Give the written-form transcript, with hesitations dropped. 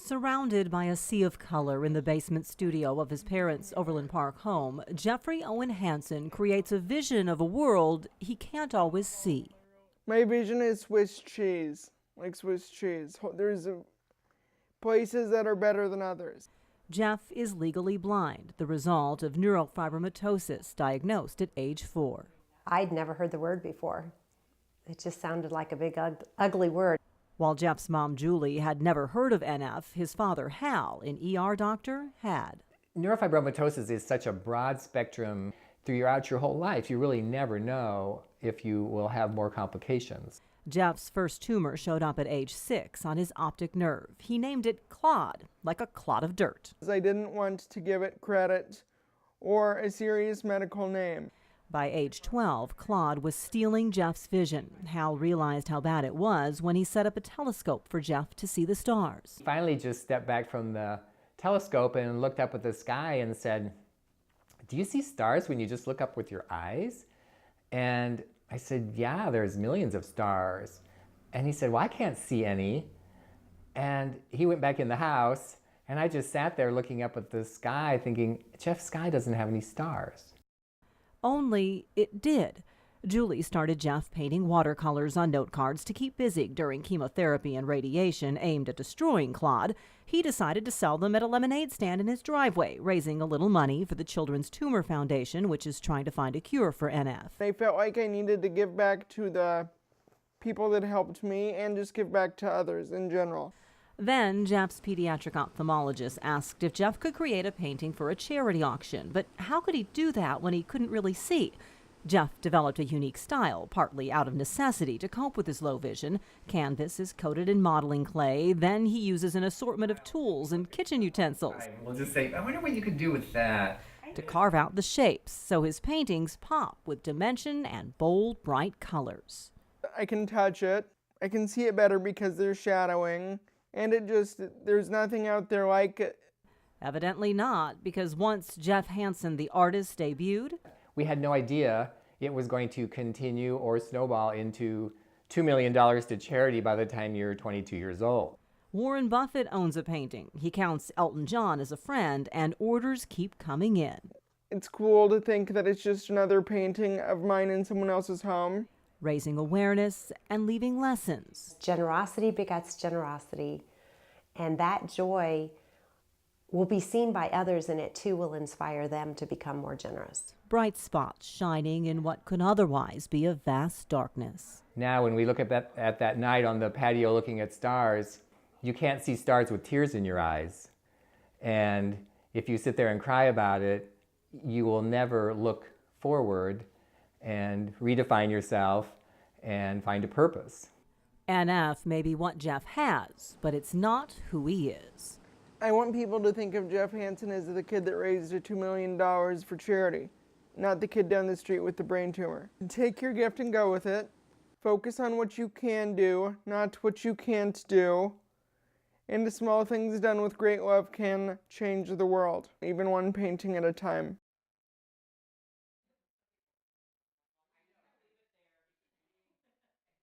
Surrounded by a sea of color in the basement studio of his parents' Overland Park home, Jeffrey Owen Hanson creates a vision of a world he can't always see. My vision is Swiss cheese, like Swiss cheese. There's places that are better than others. Jeff is legally blind, the result of neurofibromatosis, diagnosed at age 4. I'd never heard the word before. It just sounded like a big, ugly word. While Jeff's mom, Julie, had never heard of NF, his father, Hal, an ER doctor, had. Neurofibromatosis is such a broad spectrum throughout your whole life. You really never know if you will have more complications. Jeff's first tumor showed up at age 6 on his optic nerve. He named it Clod, like a clod of dirt. I didn't want to give it credit or a serious medical name. By age 12, Claude was stealing Jeff's vision. Hal realized how bad it was when he set up a telescope for Jeff to see the stars. Finally just stepped back from the telescope and looked up at the sky and said, "Do you see stars when you just look up with your eyes?" And I said, "Yeah, there's millions of stars." And he said, "Well, I can't see any." And he went back in the house, and I just sat there looking up at the sky thinking, Jeff's sky doesn't have any stars. Only it did. Julie started Jeff painting watercolors on note cards to keep busy during chemotherapy and radiation aimed at destroying Claude. He decided to sell them at a lemonade stand in his driveway, raising a little money for the Children's Tumor Foundation, which is trying to find a cure for NF. I felt like I needed to give back to the people that helped me and just give back to others in general. Then Jeff's pediatric ophthalmologist asked if Jeff could create a painting for a charity auction, but how could he do that when he couldn't really see? Jeff developed a unique style, partly out of necessity to cope with his low vision. Canvas is coated in modeling clay. Then he uses an assortment of tools and kitchen utensils. We'll just say, I wonder what you could do with that. To carve out the shapes, so his paintings pop with dimension and bold, bright colors. I can touch it. I can see it better because there's shadowing. And there's nothing out there like it. Evidently not, because once Jeff Hanson, the artist, debuted, we had no idea it was going to continue or snowball into $2 million to charity by the time you're 22 years old. Warren Buffett owns a painting. He counts Elton John as a friend, and orders keep coming in. It's cool to think that it's just another painting of mine in someone else's home. Raising awareness and leaving lessons. Generosity begets generosity, and that joy will be seen by others, and it too will inspire them to become more generous. Bright spots shining in what could otherwise be a vast darkness. Now when we look at that night on the patio looking at stars, you can't see stars with tears in your eyes. And if you sit there and cry about it, you will never look forward and redefine yourself and find a purpose. NF may be what Jeff has, but it's not who he is. I want people to think of Jeff Hanson as the kid that raised $2 million for charity, not the kid down the street with the brain tumor. Take your gift and go with it. Focus on what you can do, not what you can't do. And the small things done with great love can change the world, even one painting at a time.